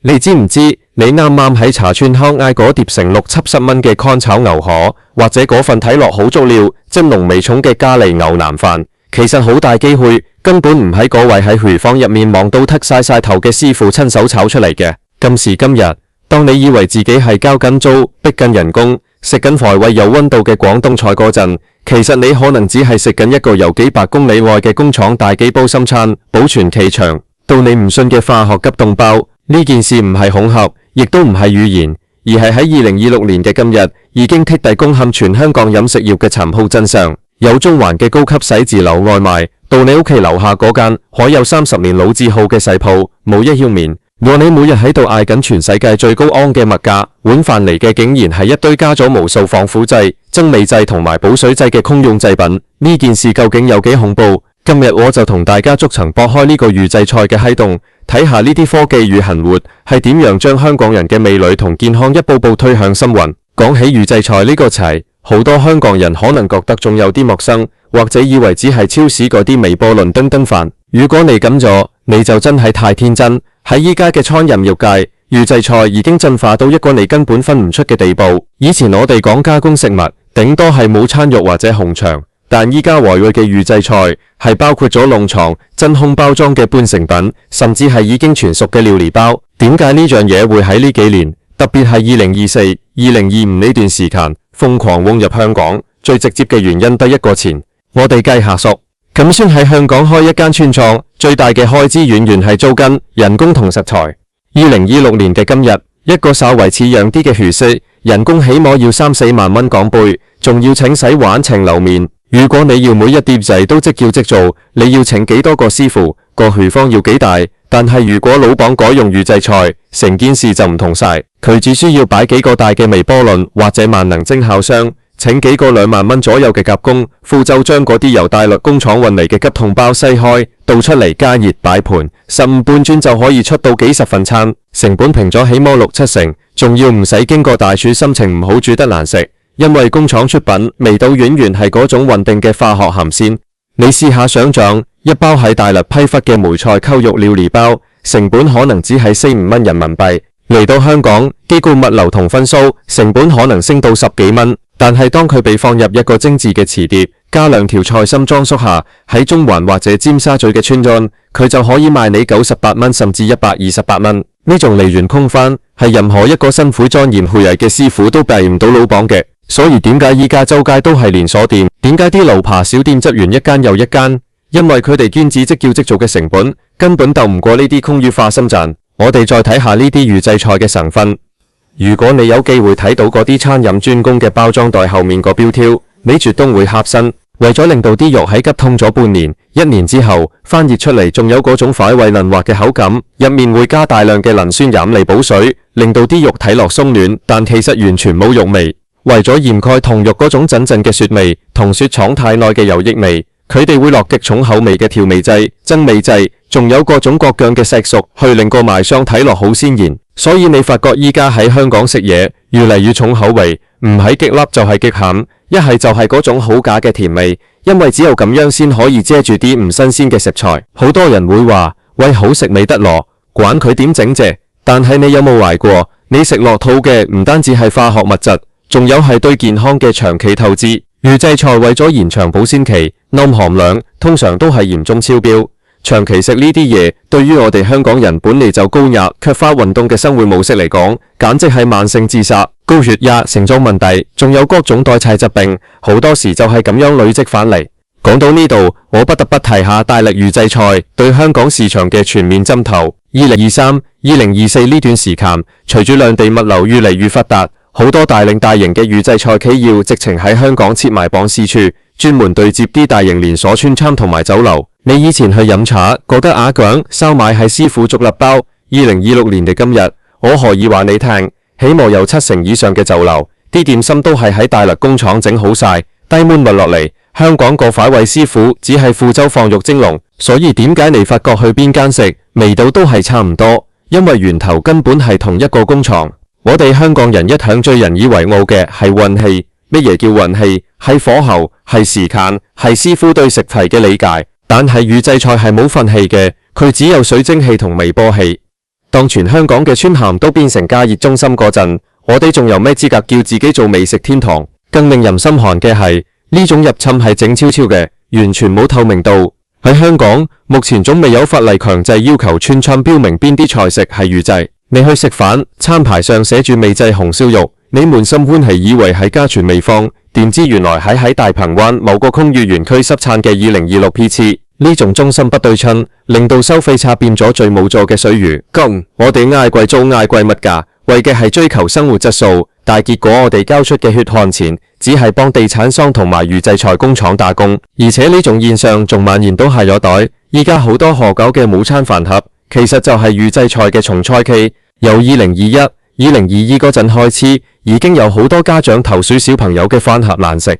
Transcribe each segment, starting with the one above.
你知唔知你啱啱喺茶串坑嗌嗰碟成60-70蚊嘅乾炒牛河，或者嗰份睇落好足料、真濃味重嘅咖喱牛腩飯，其實好大機會根本唔喺嗰位喺廚房入面忙到剔晒頭嘅師傅親手炒出嚟嘅。今時今日，當你以為自己係交緊租、逼緊人工、食緊台位有溫度嘅廣東菜嗰陣，其實你可能只係食緊一個由幾百公里外嘅工廠大幾煲深餐，保存期長到你唔信嘅化學急凍包。呢件事唔係恐嚇，亦都唔係語言，而係喺2026年嘅今日，已經剔底攻陷全香港飲食業嘅殘酷真相。由中環嘅高級寫字樓外賣，到你屋企樓下嗰間可有30年老字號嘅細鋪，無一幸免。和你每日喺度嗌緊全世界最高昂嘅物價，碗飯嚟嘅竟然係一堆加咗無數防腐劑、增味劑同埋補水劑嘅空用製品。呢件事究竟有幾恐怖？今日我就同大家逐層駁開呢個預製菜嘅黑洞，睇下呢啲科技與恆活係點樣將香港人嘅味蕾同健康一步步推向深淵。講起預製菜呢個詞，好多香港人可能覺得仲有啲陌生，或者以為只係超市嗰啲微波爐燈燈飯。如果你咁做，你就真係太天真。喺依家嘅餐飲業界，預製菜已經進化到一個你根本分唔出嘅地步。以前我哋講加工食物，頂多係午餐肉或者紅腸，但依家華裔嘅預製菜係包括咗籠藏、真空包裝嘅半成品，甚至係已經全熟嘅料理包。點解呢樣嘢會喺呢幾年，特別係2024、2025呢段時間瘋狂湧入香港？最直接嘅原因得一個錢，我哋計下數。咁算喺香港開一間村莊，最大嘅開支遠遠係租金、人工同食材。2026年嘅今日，一個稍為似樣啲嘅廚師，人工起碼要3-4萬蚊港幣，仲要請洗碗請樓面。如果你要每一碟仔都即叫即做，你要請幾多個師傅，個廚房要幾大？但係如果老闆改用預製菜，成件事就唔同晒。佢只需要擺幾個大嘅微波爐或者萬能蒸烤箱，請幾個2萬蚊左右嘅夾工，負責將嗰啲由大陸工廠運嚟嘅急凍包篩開，倒出嚟加熱擺盤，15分鐘就可以出到幾十份餐，成本平咗起碼6-7成，仲要唔使經過大廚心情唔好煮得難食，因為工廠出品味道遠遠係嗰種穩定嘅化學鹹鮮。你試下想象，一包喺大陸批發嘅梅菜扣肉料理包，成本可能只係4-5蚊人民幣，嚟到香港，機構物流同分數成本可能升到10幾蚊。但係當佢被放入一個精緻嘅瓷碟，加2條菜心裝飾下，喺中環或者尖沙咀嘅村莊，佢就可以賣你98蚊甚至128蚊。呢種利潤空翻，係任何一個辛苦鑽研技藝嘅師傅都避唔到老闆嘅。所以點解依家周街都係連鎖店？點解啲牛扒小店執完一間又一間？因為佢哋專指即叫即做嘅成本根本鬥唔過呢啲空餘化生賺。我哋再睇下呢啲預製菜嘅成分。如果你有機會睇到嗰啲餐飲專供嘅包裝袋後面個標條，你絕對會嚇身。為咗令到啲肉喺急凍咗半年、1年之後翻熱出嚟，仲有嗰種快胃嫩滑嘅口感，入面會加大量嘅磷酸鈉嚟補水，令到啲肉睇落鬆軟，但其實完全冇肉味。為咗掩蓋同肉嗰種陣陣嘅雪味同雪藏太耐嘅油益味，佢哋會落極重口味嘅調味劑、增味劑，仲有各種各樣嘅錫屬，去令個賣相睇落好鮮豔。所以你發覺依家喺香港食嘢越嚟越重口味，唔係極辣就係極鹹，一係就係嗰種好假嘅甜味，因為只有咁樣先可以遮住啲唔新鮮嘅食材。好多人會話喂，好食未得咯，管佢點整啫。但係你有冇懷過，你食落肚嘅唔單止係化學物質，仲有係對健康嘅長期透支。預製菜為咗延長保鮮期，鈉含量通常都係嚴重超標。長期食呢啲嘢，對於我哋香港人本嚟就高壓、缺乏運動嘅生活模式嚟講，簡直係慢性自殺。高血壓、腎臟問題，仲有各種代謝疾病，好多時就係咁樣累積返嚟。講到呢度，我不得不提下大力預製菜對香港市場嘅全面浸透。2023、2024呢段時間，隨住兩地物流越嚟越發達，好多大型嘅預製菜企業直情喺香港設埋辦事處，專門對接啲大型連鎖村餐同埋酒樓。你以前去飲茶，覺得鴨腳、燒賣係師傅逐粒包。2026年嘅今日，我可以話你聽，起碼有7成以上嘅酒樓，啲點心都係喺大陸工廠整好晒，低門物落嚟。香港個快位師傅只係負責放肉蒸籠，所以點解你發覺去邊間食，味道都係差唔多，因為源頭根本係同一個工廠。我哋香港人一向最引以為傲嘅係運氣，乜嘢叫運氣？係火候，係時間，係師傅對食材嘅理解。但係預製菜係冇份氣嘅，佢只有水蒸氣同微波氣。當全香港嘅村咸都變成加熱中心嗰陣，我哋仲有咩資格叫自己做美食天堂？更令人心寒嘅係，呢種入侵係靜悄悄嘅，完全冇透明度。喺香港，目前仲未有法例強制要求村莊標明邊啲菜式係預製。你去食飯，餐牌上寫住未製紅燒肉，你滿心歡喜以為係家傳秘方，點知原來係喺大鵬灣某個空域園區濕產嘅2026批次。呢種中心不對稱，令到收費差變咗最無助嘅水魚。咁我哋嗌貴租嗌貴物價，為嘅係追求生活質素，但結果我哋交出嘅血汗錢，只係幫地產商同埋預製菜工廠打工，而且呢種現象仲蔓延到下咗袋。依家好多賀九嘅午餐飯盒，其實就係預製菜嘅重菜期。由2021、2022嗰陣開始，已經有好多家長投訴小朋友嘅飯盒難食，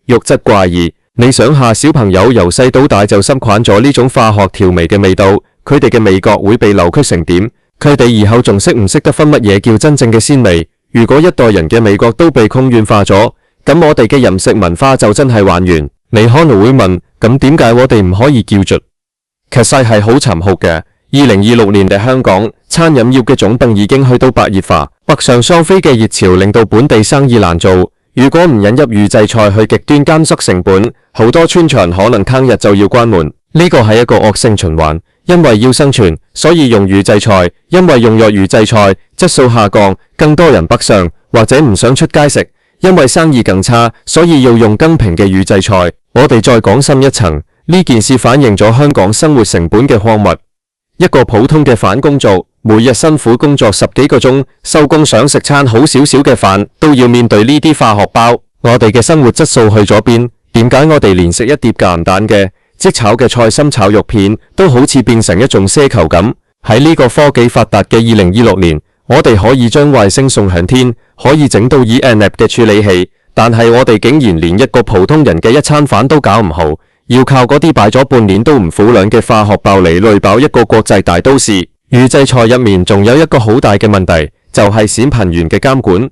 肉質怪異。你想下，小朋友由細到大就習慣咗呢種化學調味嘅味道，佢哋嘅味覺會被扭曲成點？佢哋以後仲識唔識得分乜嘢叫真正嘅鮮味？如果一代人嘅味覺都被控軟化咗，咁我哋嘅飲食文化就真係玩完。你可能會問，咁點解我哋唔可以叫做？其實係好殘酷嘅。2026年嘅香港，餐飲業嘅總泵已經去到白熱化，北上雙非嘅熱潮令到本地生意難做。如果唔引入預製菜去極端監測成本，好多村場可能聽日就要關門。呢個係一個惡性循環，因為要生存，所以用預製菜；因為用咗預製菜，質素下降，更多人北上或者唔想出街食。因為生意更差，所以要用更平嘅預製菜。我哋再講深一層，呢件事反映咗香港生活成本嘅荒謬。一個普通嘅返工族，每日辛苦工作10幾個鐘，收工想食餐好少少嘅飯，都要面對呢啲化學包。我哋嘅生活質素去咗邊？點解我哋連食一碟鹹蛋嘅即炒嘅菜心炒肉片，都好似變成一種奢求咁？喺呢個科技發達嘅2026年，我哋可以將衛星送向天，可以整到 ENF 嘅處理器，但係我哋竟然連一個普通人嘅一餐飯都搞唔好，要靠嗰啲擺咗半年都唔腐爛嘅化學包嚟累飽一個國際大都市。預製菜入面仲有一個好大嘅問題，就係選品員嘅監管。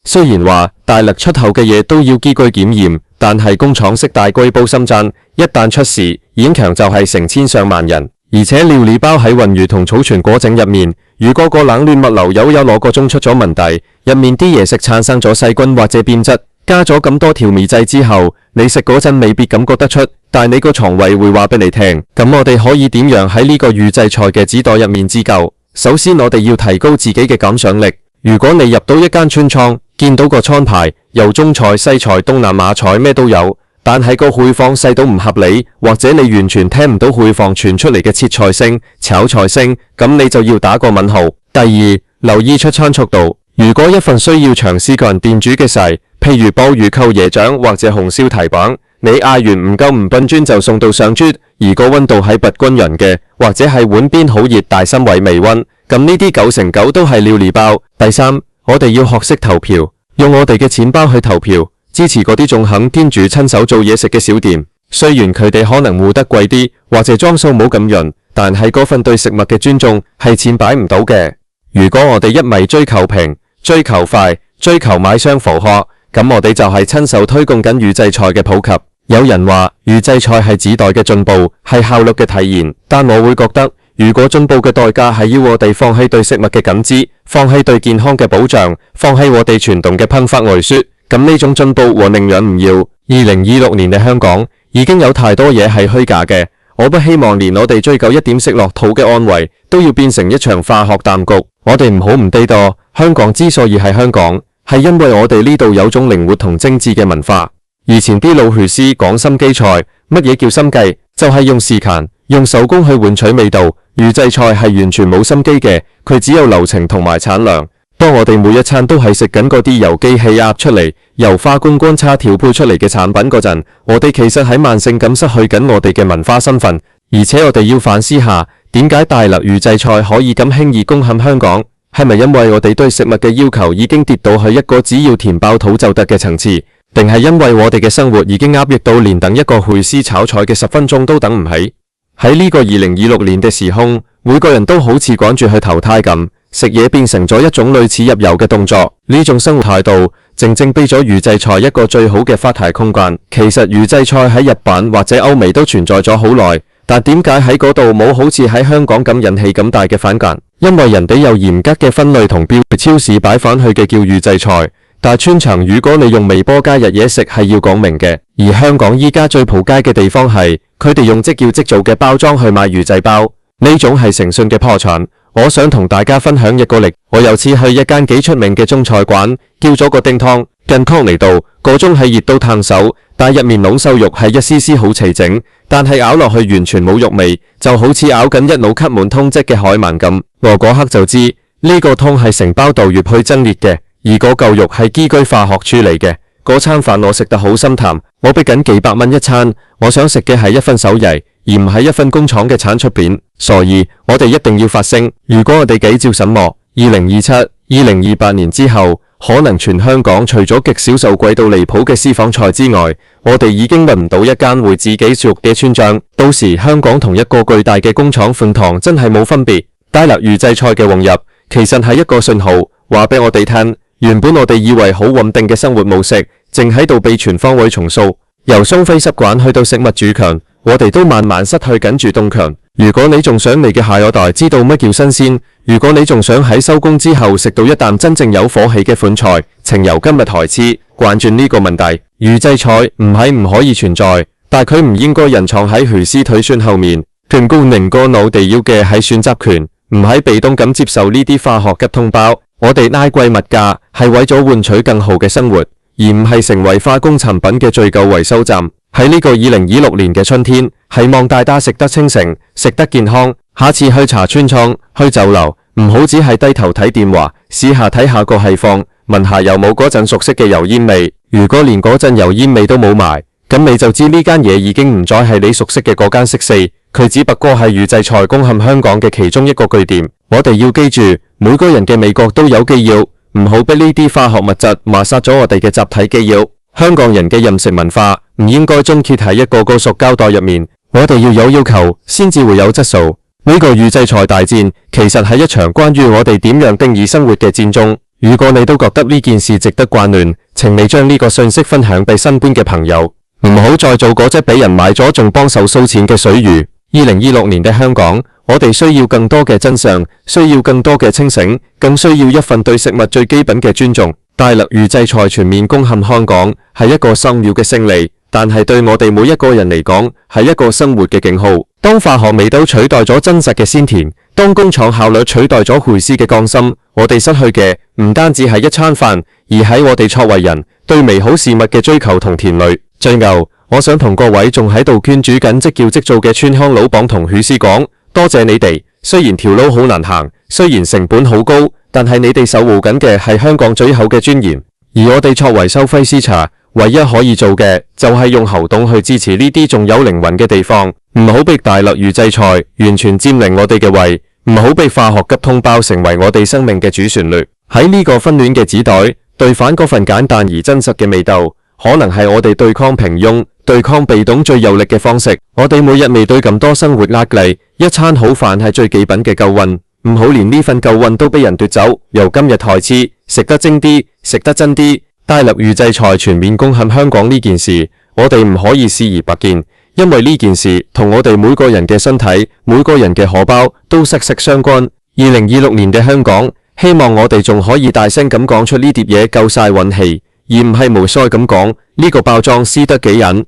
雖然話大陸出口嘅嘢都要機構檢驗，但係工廠式大規模生產，一旦出事，現場就係成千上萬人。而且料理包喺鮪魚同儲存果整入面，如果個冷鏈物流有攞個鐘出咗問題，入面啲嘢食產生咗細菌或者變質，加咗咁多調味劑之後，你食嗰陣未必感覺得出，但係你個腸胃會話俾你聽。咁我哋可以點樣喺呢個預製菜嘅紙袋入面自救？首先我哋要提高自己嘅感想力。如果你入到一間村莊，見到個餐牌，由中菜、西菜、東南亞菜咩都有，但係個配方細到唔合理，或者你完全聽唔到配方傳出嚟嘅切菜聲、炒菜聲，咁你就要打個問號。第二，留意出餐速度。如果一份需要長時間電煮嘅菜，譬如鮑魚扣椰漿或者紅燒蹄膀，你嗌完唔夠5分鐘就送到上桌，而個溫度係不均勻嘅，或者係碗邊好熱大心位微溫，咁呢啲9成9都係料理包。第三，我哋要學識投票，用我哋嘅錢包去投票，支持嗰啲仲肯店主親手做嘢食嘅小店。雖然佢哋可能會得貴啲，或者裝修冇咁潤，但係嗰份對食物嘅尊重係錢擺唔到嘅。如果我哋一味追求平、追求快、追求買雙符殼，咁我哋就係親手推動緊預製菜嘅普及。有人話預製菜係時代嘅進步，係效率嘅體現，但我會覺得，如果進步嘅代價係要我哋放棄對食物嘅感知，放棄對健康嘅保障，放棄我哋傳統嘅烹法藝術，咁呢種進步我寧願唔要。2026年嘅香港已經有太多嘢係虛假嘅，我不希望連我哋追究一點食落肚嘅安慰，都要變成一場化學淡局。我哋唔好唔地道，香港之所以係香港，係因為我哋呢度有種靈活同精緻嘅文化。以前啲老廚師講心機菜，乜嘢叫心計？就係用時間、用手工去換取味道。預製菜係完全冇心機嘅，佢只有流程同埋產量。當我哋每一餐都係食緊嗰啲由機器壓出嚟、由花觀光差調配出嚟嘅產品嗰陣，我哋其實喺慢性咁失去緊我哋嘅文化身份。而且我哋要反思下，點解大陸預製菜可以咁輕易攻陷香港？係咪因為我哋對食物嘅要求已經跌到去一個只要填飽肚就得嘅層次？定係因為我哋嘅生活已經壓抑到連等一個燴絲炒菜嘅10分鐘都等唔起？喺呢個2026年嘅時空，每個人都好似趕住去投胎咁，食嘢變成咗一種類似入油嘅動作。呢種生活態度，正正俾咗預製菜一個最好嘅發題空間。其實預製菜喺日本或者歐美都存在咗好耐，但點解喺嗰度冇好似喺香港咁引起咁大嘅反感？因為人哋有嚴格嘅分類同標，超市擺返去嘅叫預製菜，但穿牆如果你用微波加熱嘢食係要講明嘅。而香港依家最仆街嘅地方係，佢哋用即叫即做嘅包裝去賣預製包，呢種係誠信嘅破產。我想同大家分享一個例，我有次去一間幾出名嘅中菜館，叫咗個叮湯，近康尼度，個盅係熱到燙手，但入面籠瘦肉係一絲絲好齊整，但係咬落去完全冇肉味，就好似咬緊一腦吸滿通漬嘅海鰻咁。我嗰刻就知呢個湯係成包豆葉去蒸裂嘅，而嗰嚿肉係機具化學處理嘅。嗰餐飯我食得好心淡，我俾緊幾百蚊一餐，我想食嘅係一份手藝，而唔係一份工廠嘅產出片。所以我哋一定要發聲。如果我哋幾照什麼2027、2028年之後，可能全香港除咗極少數貴到離譜嘅私房菜之外，我哋已經揾唔到一間會自己煮肉嘅村莊。到時香港同一個巨大嘅工廠飯堂真係冇分別。大陸預製菜嘅融入，其實係一個信號，話俾我哋聽，原本我哋以為好穩定嘅生活模式，正喺度被全方位重塑。由鬆飛濕慣去到食物主強，我哋都慢慢失去緊主動權。如果你仲想你嘅下一代知道乜叫新鮮，如果你仲想喺收工之後食到一啖真正有火氣嘅款菜，請由今日開始關注呢個問題。預製菜唔係唔可以存在，但佢唔應該隱藏喺廚師腿酸後面。團高寧哥我哋要嘅係選擇權，唔係被動咁接受呢啲化學急通包。我哋拉貴物價係為咗換取更好嘅生活，而唔係成為化工產品嘅最舊維修站。喺呢個2026年嘅春天，希望大家食得清醒，食得健康。下次去茶村倉、去酒樓，唔好只係低頭睇電話，試下睇下個氣況，聞下有冇嗰陣熟悉嘅油煙味。如果連嗰陣油煙味都冇埋，咁你就知呢間嘢已經唔再係你熟悉嘅嗰間食肆，佢只不過係預製菜攻陷香港嘅其中一個據點。我哋要記住，每個人嘅味覺都有機要，唔好俾呢啲化學物質抹殺咗我哋嘅集體記憶。香港人嘅飲食文化唔應該終結喺一個個塑膠袋入面，我哋要有要求先至會有質素。呢個預製菜大戰其實係一場關於我哋點樣定義生活嘅戰爭。如果你都覺得呢件事值得關聯，請你將呢個信息分享俾身邊嘅朋友，唔好再做嗰隻俾人買咗仲幫手收錢嘅水魚。2026年嘅香港，我哋需要更多嘅真相，需要更多嘅清醒，更需要一份對食物最基本嘅尊重。大陸預製菜全面攻陷香港係一個重要嘅勝利，但係對我哋每一個人嚟講係一個生活嘅警號。當化學味道取代咗真實嘅鮮甜，當工廠效率取代咗廚師嘅匠心，我哋失去嘅唔單止係一餐飯，而係我哋作為人對美好事物嘅追求同甜慮。最後，我想同各位仲喺度圈煮緊即叫即做嘅村鄉老闆同廚師講，多謝你哋。雖然條路好難行，雖然成本好高，但係你哋守護緊嘅係香港最後嘅尊嚴。而我哋作為收費師茶，唯一可以做嘅就係用行動去支持呢啲仲有靈魂嘅地方，唔好俾大陸預製菜完全佔領我哋嘅胃，唔好俾化學急通包成為我哋生命嘅主旋律。喺呢個紛亂嘅時代，對反嗰份簡單而真實嘅味道，可能係我哋對抗平庸、對抗被動最有力嘅方式。我哋每日面對咁多生活壓力，一餐好飯係最基本嘅救運，唔好連呢份救運都俾人奪走。由今日開始，食得精啲，食得真啲。大陸預製菜全面攻陷香港呢件事，我哋唔可以視而不見，因為呢件事同我哋每個人嘅身體、每個人嘅荷包都息息相關。2026年嘅香港，希望我哋仲可以大聲咁講出呢碟嘢夠晒運氣，而唔係無衰咁講呢個包裝撕得幾人，